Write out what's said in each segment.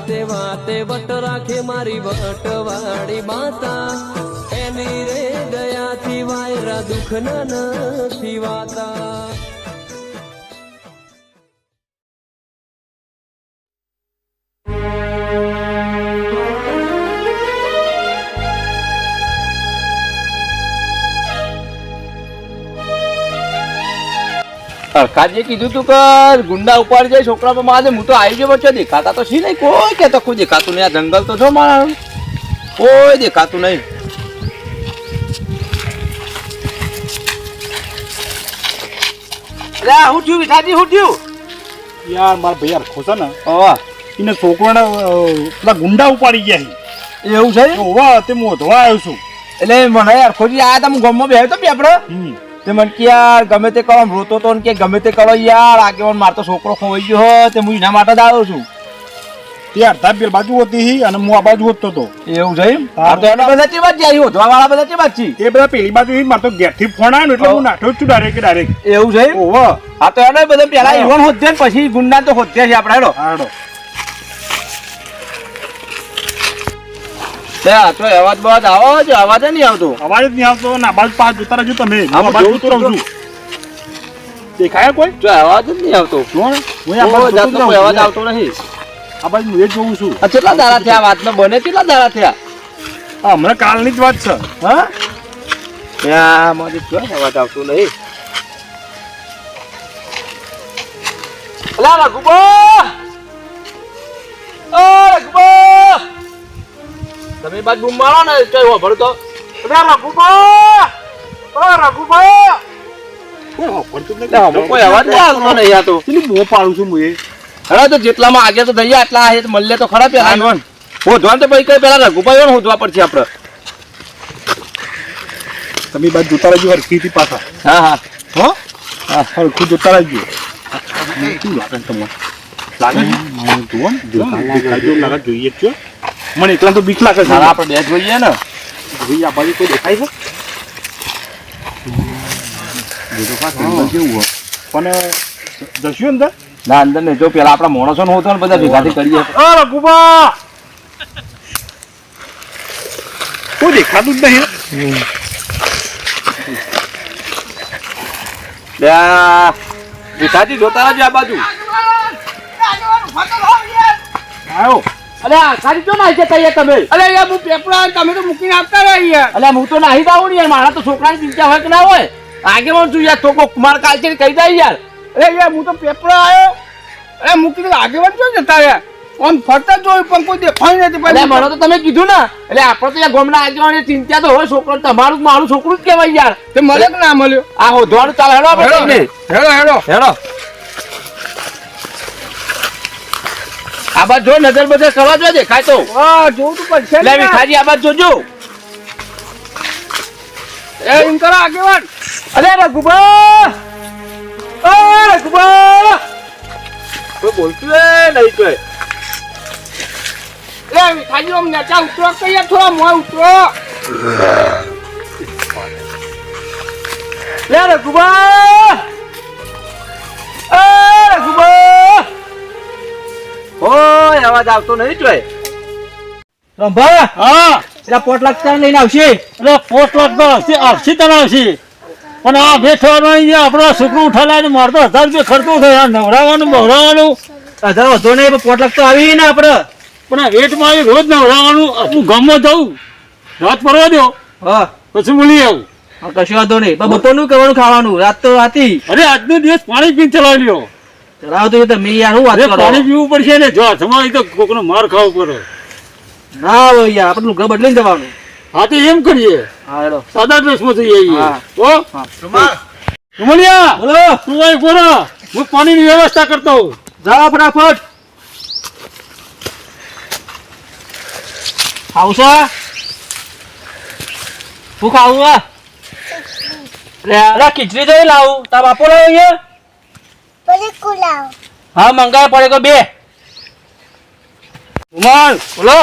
વાતે વાતે વટ રાખે મારી વટવાળી માતા એની રે દયાથી વાયરા દુઃખ નથી વાતા. કાજે કીધું તું કે ગુંડા ઉપાડી જાય છોકરા પર મારે હું તો આવી ગયો બચ્ચો દેખાતા તો છે નહીં કોઈ કે તો કોઈ દેખાતું નહીં. આ જંગલ તો છો મારા કોઈ દેખાતું નહીં. અરે હું થયું વિઠાજી હું થયું યાર મારા ભાઈ યાર ખોસા ને ઓવા એને છોકરાને પેલા ગુંડા ઉપાડી ગયા છે. એવું છે ઓવા તે હું ધોવા આવ્યો છું. એટલે મને યાર ખોજી આયા તા હું ગામમાં બેહ્યો તો પેપડો તે મને કે યાર ગમે તે કરો રોતો તો કે ગમે તે કરો યાર આગેવાન મારતો છોકરો ખોવાઈ ગયો હો તે હું એના માટે જ આવ્યો છું. યાર તાર પેલી બાજુ હતી અને હું આ બાજુ હોતો હતો. એવું છે આ તો એના બધા ચેવા જ જાય હોધવા વાળા બધા ચેવા જ છે એ બધા પેલી બાજુ મારે તો ઘેરથી ફોન આવ્યો એટલે હું નાઠો છું ડાયરેક્ટ. એવું છે ઓહો આ તો એને બધા પેલા ઈવન હોધે ને પછી ગુંડા તો હોધે છે આપણે હેડો હાડો ત્યાં તો અવાજ બવાજ આવો છે અવાજ નહીં આવતો. અવાજ જ નહીં આવતો ને આ બાજુ પાછ જોતા રહેજો તમે. હું આ બાજુ જોતો રહું છું. દેખાય કોઈ તો અવાજ જ નહીં આવતો. હું આ કોઈ બાજુ જાતનો કોઈ અવાજ આવતો નહીં. આ બાજુ હું એ જોઉં છું. આ કેટલા દાડા થયા વાતને બને કેટલા દાડા થયા હમણાં કાલની જ વાત છે. હા ત્યાં મારી કોઈ અવાજ આવતો નહીં. અલા રઘુબા ઓ રઘુબા તમે બાદ બૂમ મારો ને કઈ વાપર તો રઘુબા ઓ રઘુબા કોઈ અવાજ નહીં આવતો નહીં. આ તો બહુ પાડું છું હું એ. હવે તો જેટલામાં આગળ તો દઈએ આટલા આ મળે તો ખરા પેલા હોધવા તો પછી કઈ પેલા રઘુભાઈ હોધવા પડશે આપડે. તમે બાજુ જોતા રહેજો હરખીથી પાછા. હા હા હો હા હરખું જોતા રહેજો. શું લાગે તમને લાગે લાગે જોઈએ જ છે. મને એકલા તો બીક લાગે છે. આપણે બે જોઈએ ને ભાઈ આ બાજુ કોઈ દેખાય છે કેવું પણ જશું અંદર ના અંદર ને જો પેલા આપડા માણસો નો હોતો ને બધા ભેગાથી કરીએ. રઘુબા કોઈ દેખાતું જ નહીં. ભેગાથી જોતા રહેજો આ બાજુ. આવ્યો અલે ખાલી જો નાઈ જતા યાર તમે. અલે યાર હું પેપડા તમે તો મૂકીને આવતા રહ્યા યાર. અલે હું તો નાહી દાવું ને યાર મારા તો છોકરાની ચિંતા હોય કે ના હોય. આગેવાન છું યાર તો કુમાર કાલચરી કહી દે યાર. અરે યાર હું તો પેપડા આવ્યો અરે મૂકીને આગેવાન જો જતા રહ્યા. આમ ફરતા જોયું પણ કોઈ દેખાય નથી. અલે મને તો તમે કીધું ને એટલે આપણે તો યાર ગામના આગેવાન ચિંતા તો હોય છોકરો તમારું મારું છોકરું જ કહેવાય યાર. તે મળે કે ના મળ્યો આ હોધવાનું ચાલ હેડો આપણે હેડો હેડો હેડો. આ બાદ જો નજર બજર કરવા જો દેખાય તો વાહ જોવું તો પડશે લે વિખાજી આ બાદ જોજો. એ એમ કરો આગેવાન. અલે રઘુબા ઓ રઘુબા કોઈ બોલતું નહીં કોઈ. લે વિખાજી આમ નેચા ઉતરો કે યાર થોડા મોય ઉતરો. લે રઘુબા ઓ રઘુબા ઓય અવાજ આવતો નહીં જોય. રંભા હા એટલે પોટ લાગતા લઈને આવશે. એટલે પોસ્ટ લાગતો આવશે તને આવશે પણ આ બેઠો આપણો છોકરો ઉઠાલાય મારતો 1000 રૂપિયા ખર્ચો થયો નવડાવવાનું બવડાવવાનું. અધર વધો નહીં પોટ લાગતો આવી ને આપડે પણ આ વેટમાં આવી રોજ નવડાવવાનું. હું ગામમાં જાઉં રાત પડવા દો હા પછી મળી આવું. કશું વાંધો નહીં પણ બપોરનું કરવાનું ખાવાનું રાત તો રાતી અરે આજનો દિવસ પાણી પીને ચલાવી લ્યો. ચલાવ તો તમે યાર હું વાત અરે કરો. પાણી પીવું પડશે ને જો હાથમાં તો કોકનો માર ખાવો પડે. ના હોય યાર આપણે લુગડા બદલીને જવાનું. હા તો એમ કરીએ હા હેડો સાદા ડ્રેસમાં જઈએ હા. તો સુમલિયા બોલો તું અહીં બોલો હું પાણીની વ્યવસ્થા કરતો હોઉં. જાઓ ફટાફટ. આવશો શું ખાવું અરે ખીચડી જોઈ લાવું તાર બાપો લાવ અહીંયા હા મંગાય પડે તો બે. ઉમર બોલો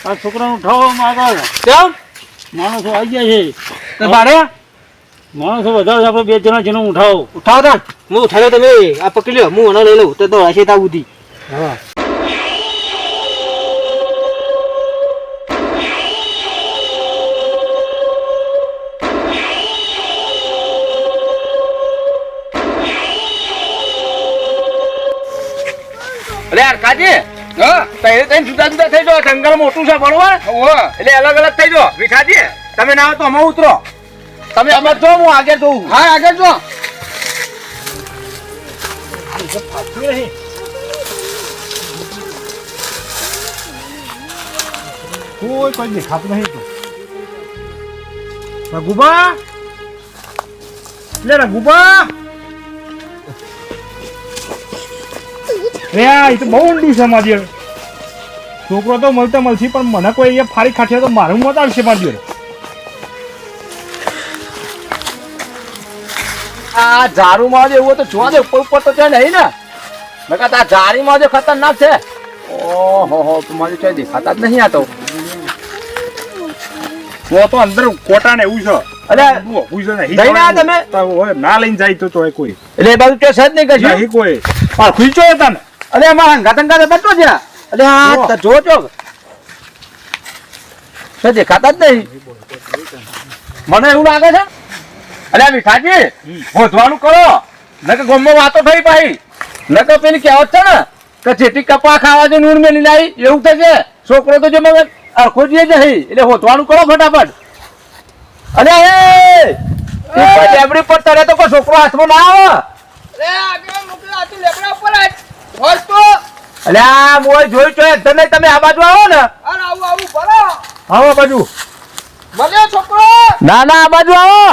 આ છોકરાનું ઉઠાવો આગળ કેમ માણસો આવી ગયા છે. ભાડે માણસો વધારે આપણે 2 જણા જેનો ઉઠાવો. ઉઠાવો તા હું ઉઠાવ્યો તમે આ પકડી લ્યો હું એને લઈ લઉં તો હશે તા બુદ્ધિ. હા અરે હરખાજી હા તઈ તઈ જુદા જુદા થઈ જાઓ જંગલ મોટું છે બરોબર ઓહો એટલે અલગ અલગ થઈ જાઓ વિખાજી તમે ના આવો તો અમે ઉતરો તમે અમે જો હું આગળ જોઉં હા આગળ જો કોઈ દેખાતું નહીં તું રઘુબા લે રઘુબા રે આ તો બહુ ઊંડું છે મારી જોડે. છોકરો તો મળતા મળશે પણ મને કોઈ અહીંયા ફારી ખાઠે તો મારું મત આવશે મારી જોડે. આ ઝાડુમાં જે એવું તો જોવા દે ઉપર ઉપર તો છે નહીં ને નકા આ ઝાડીમાં જે ખતરનાક છે ઓહો તમારી ચોય દેખાતા જ નહીં આ તો તો અંદર કોટા ને એવું છે અરે પૂછ નહીં જઈને આ તમે ના લઈને જાય તો તોય કોઈ એટલે એ બાજુ ચોય છે જ નહીં કશું નહીં કોઈ પણ ખુલચો હતા ને અરે અમારા હંગાત બતો છે અરે હા તો જો છો છે દેખાતા જ નહીં મને એવું લાગે છે અરે વિઠાજી ભોજવાનું કરો નકર ગોમમાં વાતો થઈ પાઈ નકર પેલી કહેવત છે ને કે જેટી કપા ખાવા જે નૂન મેલી લાવી એવું થશે છોકરો તો જે મને અરખો જઈએ જઈ એટલે હોતવાનું કરો ફટાફટ અરે એ લેબડી પર તરે તો કોઈ છોકરો હાથમાં ના આવે રે આગળ મોકલા આ તું લેબડા ઉપર આજ હોલ તો અલે આ મોય જોઈ છો તમે તમે આ બાજુ આવો ને અરે આવું આવું ભરો આવો બાજુ મળ્યો છોકરો ના ના આ બાજુ આવો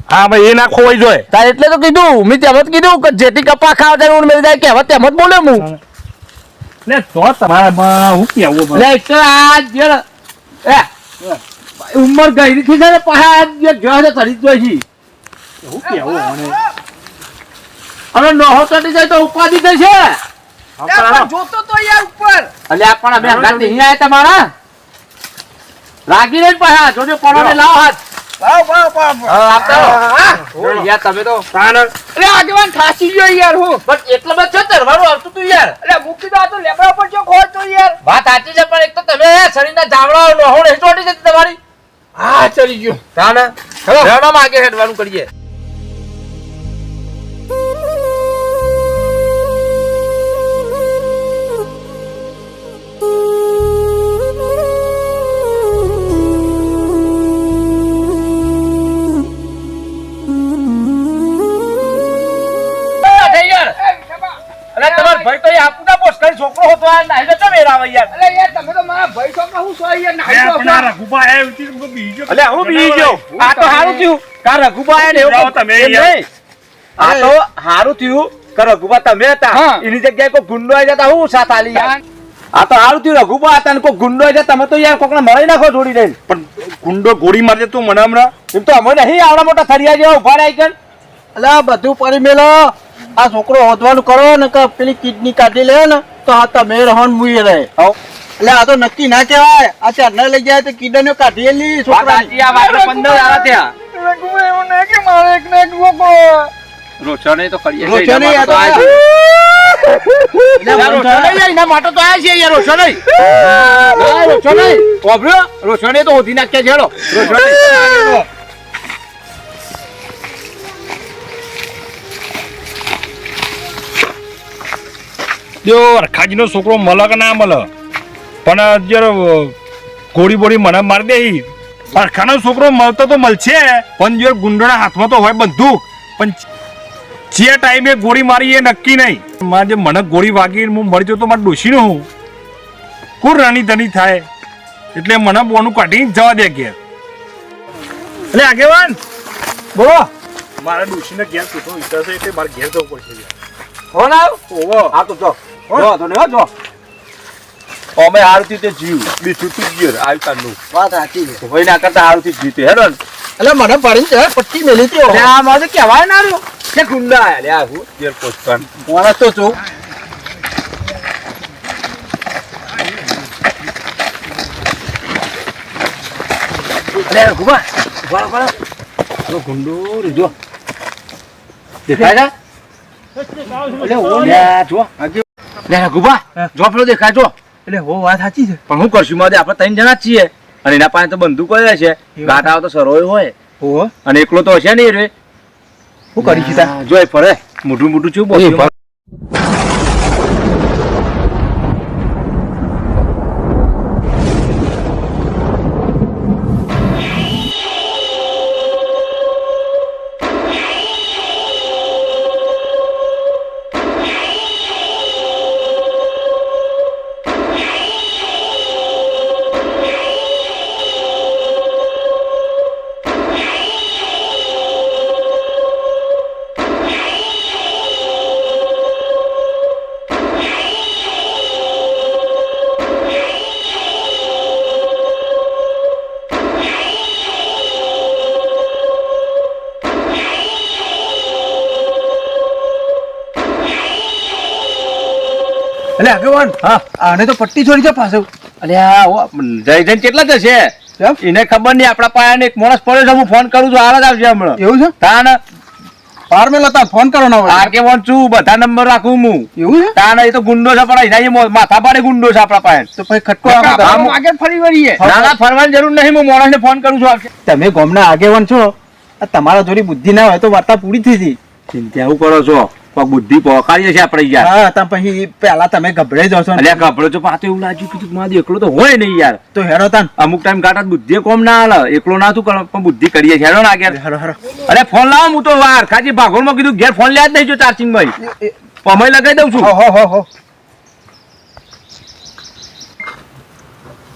હા ભાઈ એ ના ખોવાઈ જોઈએ તાર એટલે તો કીધું મેં તેમ જ કીધું કે જેટી કપા ખાવા જાય ઊંડ મેળી જાય કહેવત તેમ જ બોલ્યો હું લે તો તમારા હું કેવું લે એક તો આ જે એ ઉંમર ગઈ થી છે ને પાછા જે ગયો છે તરી જોઈ છે હું કેવું અને નહો ચડી જાય તો ઉપાધિ થઈ છે પણ જોતો તો યાર ઉપર અલે આ પણ અમે હંગાત નહીં આયા તમારા રાગી ને પાછા જોજો પડોને લાવો હાથ વાવ વાવ વાવ આપતો યાર તમે તો અરે આગેવાન થાસી ગયો યાર હું બસ એટલે બસ છે તરવાનું આવતું તું યાર અરે મૂકી દો આ તો લેબડા ઉપર જો ખોલ તો યાર વાત સાચી છે પણ એક તો તમે શરીરના જાવડા નહોણ એ ચોટી જતી તમારી હા ચડી ગયો તાને રેડો માગે હેડવાનું કરીએ અરે તમાર ભાઈ તો આપુના પોસ્ટ કરી છોકરો હતો આ નાઈ જતો મેરાવા યાર અરે યાર તમે તો મારા ભાઈ છોકરા હું સો યાર નાઈ દો રઘુબા એ બીજો અલે હું બી ગયો આ તો હારું થયું કા રઘુબા ને એવું જાઓ તમે એમ યાર. નહીં. આ તો હારું થયું કે રઘુબા તમે હતા હા. એની જગ્યાએ કોઈ ગુંડો આવી જતા હું સાથ આલી યાર આ તો હારું થયું રઘુબા હતા ને કોઈ ગુંડો આવી જાય તમે તો યાર કોકને મળી નાખો જોડી દઈને પણ ગુંડો ગોળી મારજે તું મને હમણાં એમ તો અમે નહીં આવડા મોટા થરિયા જેવા ઉભા રહી ગયો અલા બધું પડી મેલો આ છોકરો હોદવાનું કરો ને કે પેલી કિડની કાઢી લે ને તો આ તમે રહન મુઈ રહે એટલે આ તો નક્કી ના કહેવાય આ ચાર લઈ જાય તો કિડનીઓ કાઢી લી વાત છોકરા સાચી આ વાત 15 આલા થયા રઘુ એવું નહીં કે મારે એક ને એક લોકો રોચો નહીં તો કરીએ છે, રોચો નહીં, એના આ તો માટે એટલે રોચો નહીં એના માટે તો આયા છે યાર રોચો નહીં ના, રોચો નહીં ઓભર્યો રોચો નહીં તો હોધી નાખ્યા છે હેડો રોચો નહીં જો રખાજીનો છોકરો મળે કે ના મળે પણ જ્યારે ગોળી બોળી મને મારી દે રખાનો છોકરો મળતો તો મળશે પણ જો ગુંડોના હાથમાં તો હોય બંદૂક પણ જે ટાઈમે ગોળી મારી એ નક્કી નહીં મારે જે મને ગોળી વાગી હું મરી જતો મારે ડોશીનો હું કોણ રાણી ધની થાય એટલે મને બોનું કાઢીને જવા દે ઘેર એટલે આગેવાન બોલો મારા ડોશીને ઘેર કેટલો વિચાર છે એટલે મારે ઘેર જવું પડશે હો ના ઓવો હા તો જો જો તો ને જો અમે હારથી તે જીવ બીજું તું ગયો આવ્યું તારનું વાત સાચી છે ભાઈ ના કરતા હારથી જીતે હેડો ને એટલે મને પડીને છે પટ્ટી મેલી હતી લે આ મારે કહેવાય ના રહ્યો કે ગુંડા આયા લે આ હું ઘેર પોસ્ટન માણસ તો છું લે ગુબા વાળો વાળો તો ગુંડો રીજો દેખાય છે લે ઓ લે જો લે ગુબા જો પેલો દેખાય જો એટલે હો વાત સાચી છે પણ હું કરશું મારે આપણે 3 જણા જ છીએ અને એના પાસે તો બંદૂક હોય છે ગાટા તો સરોય હોય હો અને એકલો તો હશે નહીં રે શું કરી તા જોઈ ફરે મોટું મોટું છું બોલ એટલે આગેવાન હા આને તો પટ્ટી છોડી છે પાછું. અલ્યા જય જન કેટલા જશે કેમ? એને ખબર નહીં આપણા પાસે એક માણસ પડ્યો છે હું ફોન કરું છું હાલ જ આવશે હમણાં એવું છે? તાન પાર મેલા તા ફોન કરો ના હોય. આગેવાન છું બધા નંબર રાખું હું એવું છે? તાન એ તો ગુંડો છે પણ એના માથા પાડે ગુંડો છે આપણા પાસે તો પછી ખટકો કાકા, આપો. આપણે આગળ ફરી વળીએ. ના ના ફરવાની જરૂર નહીં હું માણસને ફોન કરું છું આવશે તમે ગામના આગેવાન છો, આ તમારા જોડી બુદ્ધિ ના હોય તો વાર્તા પૂરી થઈ હતી. ચિંતા એવું કરો છો પણ બુદ્ધિ પહોંચાડીએ છે આપણે યાર હા તા પછી પેલા તમે ગભરાઈ જશો ને. અલ્યા ગભરો છો પાછો એવું લાગ્યું કે મારે એકલો તો હોય નહીં યાર તો હેરો તાન. અમુક ટાઈમ કાઢા બુદ્ધિ કોમ ના હાલે એકલો ના તું કરો પણ બુદ્ધિ કરીએ છે હેડો ને આગળ હેરો હેરો. અરે ફોન લાવો હું તો વાર ખાજી ભાગોળમાં કીધું ઘેર ફોન લ્યા જ નહીં જો ચાર્જિંગ ભાઈ પમય લગાવી દઉં છું હો હો હો.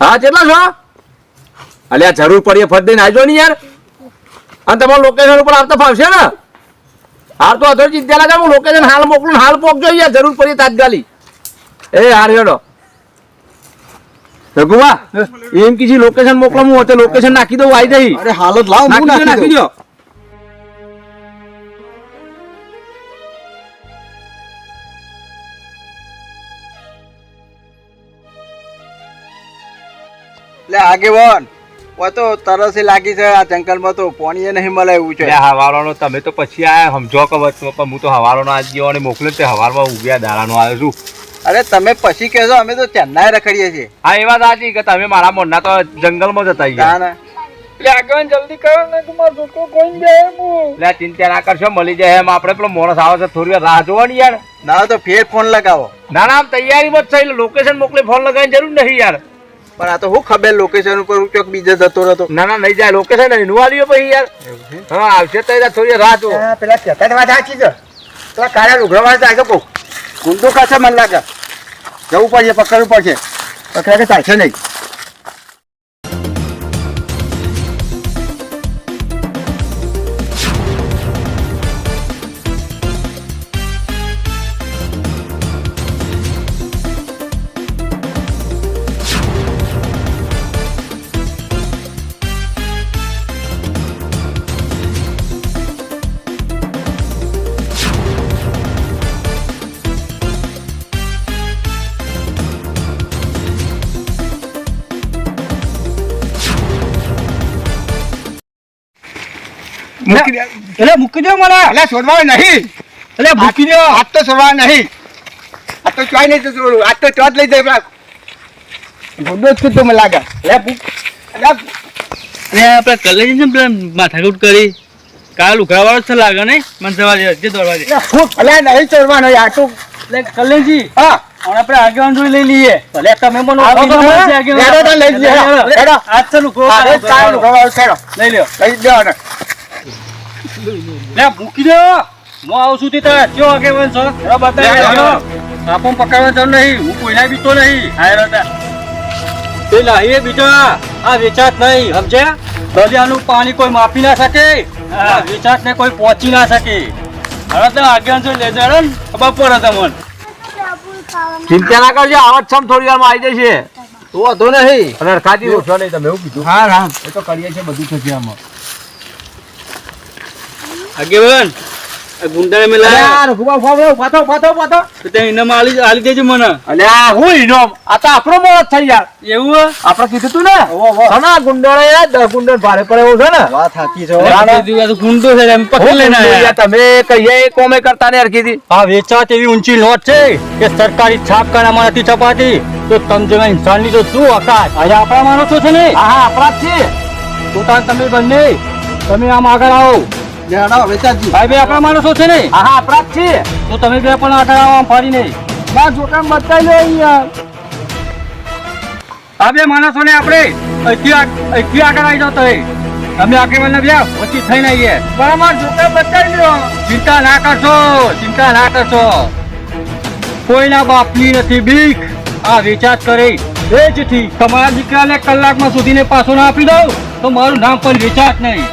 હા કેટલા છો અલ્યા જરૂર પડીએ ફટ દઈને આવજો ને યાર અને તમારું લોકેશન ઉપર આવતા ફાવશે ને હાલ તો અત્યારે ચિંતા લાગે હું લોકેશન હાલ મોકલું હાલ પોકજો યાર જરૂર પડીએ તાત્કાલિક એ હાર હેડો રઘુવા એમ કીધી લોકેશન મોકલો હું અત્યારે લોકેશન નાખી દઉં આવી જઈ અરે હાલ જ લાવ હું નાખી નાખી દઉં. દો એટલે આગેવાન ઓ તો તરસે લાગી છે આ જંગલમાં તો પાણી નહીં મળે એવું છે. હવારોનો તમે તો પછી આયા સમજો કે હું તો હવારોનો આજ જેવાને મોકલ્યો તે હવારમાં ઉગ્યા દાડાનો આવ્યો છું અરે તમે પછી કહેશો અમે તો ચેન્નાઈ રખડીએ છીએ. હા એ વાત સાચી કે તમે મારા મોરના તો જંગલમાં જતા ગયા તાને. એટલે આગળ જલ્દી કરો ને કે મારો છોકરો કોઈ બે હું. એટલે ચિંતા ના કરશો મળી જાય એમ આપણે પેલો માણસ આવે છે થોડી વાર રાહ જોવાની યાર ના તો ફેર ફોન લગાવો. ના ના આમ તૈયારીમાં જ છે લોકેશન મોકલી ફોન લગાવવાની જરૂર નહીં યાર પણ આ તો હું ખબર લોકેશન ઉપર હું ચોક બીજે જતો રહેતો. ના ના નહીં જાય લોકેશન નહીં નું આલ્યો પછી યાર હા આવશે તો થોડી વાર રાહ જો પેલા કહેતા વાત સાચી છે. પેલા કાળા લુગડા જાય તો કહું ગુંડો ખાશે મને લાગે જવું પડશે પકડવું પડશે પકડા કે ચાલશે નહીં. એટલે મૂકી દો મને. એટલે છોડવા નહીં. એટલે મૂકી દો. હાથ તો છોડવા નહીં. આ તો ચોય નહીં તો છોડું. આ તો ચોથ લઈ જાય પેલા ગુંડો જ કીધું મને લાગે. એટલે આપણે કલેજી છે ને પેલા માથાકૂટ કરી કાલ ઉઘરાવાળો છે લાગે ને મને જવા દે જે દોડવા દે એટલે નહીં છોડવાનો યાર તું. એટલે કલેજી હા આપણે આગેવાન જોઈ લઈ લઈએ ભલે તમે મને આવો તો ઓળખી મને. આગેવાન. હેડો તો લઈ જઈએ. હેડો. આજ છે લુકો આ એક કાળો લુગડો છેડો. લઈ લ્યો લઈ દો ને. લે મૂકી દો હું આવું છું તે તાર કયો આગેવાન છો બતાવી આપો પકડવા જવું નહીં હું કોઈના બીતો નહીં હાયરો તા તે લાહીએ બીજા આ વેચાત નહીં સમજ્યા દરિયાનું પાણી કોઈ માપી ના શકે આ વેચાત ને કોઈ પહોંચી ના શકે હવે તો આગેવાન જો લઈ જાય ને ખબર પડે તમને ચિંતા ના કરજો આવત છમ થોડી વારમાં આવી જશે તો વાંધો નહીં. અને ખાજી ઓછો નહીં તમે એવું કીધું હા રામ. એ તો કરીએ છીએ બધું થશે આમાં આગેવાન આ ગુંડાને મેં લાયા રઘુબા ફાવો પાથો પાથો પાથો તો તે ઇનામ આલી દેજો મને અલ્યા હું ઇનામ આ તો આપણો મોત થઈ યાર એવું હે? આપણે કીધું તું ને ઘણા ગુંડોળે યાર 10 ગુંડો ભારે પડે એવું છે ને વાત સાચી છે. આ તો ગુંડો છે એમ પકડી લઈને આયા. તમે કહીએ એ કોમે કરતા ને હરખીથી આ વેચાત એવી ઊંચી નોટ છે કે સરકારી છાપખાનામાં નથી છપાતી તો તમે જેવા ઇન્સાનની તો શું અકાત આજે આપણા માણસો છે ને હા હા આપણા જ છે તો તાર તમે બંને તમે આમ આગળ આવો લેણો વેચાજી. ભાઈ બે આપણા માણસો છે ને હા હા આપણા જ છે તો તમે બે પણ આગળ આવો આમ ફરીને ના છોકરા બતાવી લો અહીંયા. આ બે માણસોને આપણે અહીંથી આગળ આવી જાવ તમે આગેવાન બે ઓછી થઈને આવીએ બરાબર છોકરા બતાવી લો. ચિંતા ના કરશો ચિંતા ના કરશો કોઈના બાપની નથી બીક આ વેચાત કરી એ જ થી તમારા દીકરાને કલાકમાં સુધીને પાછો ના આપી દઉં તો મારું નામ પણ વેચાત નહીં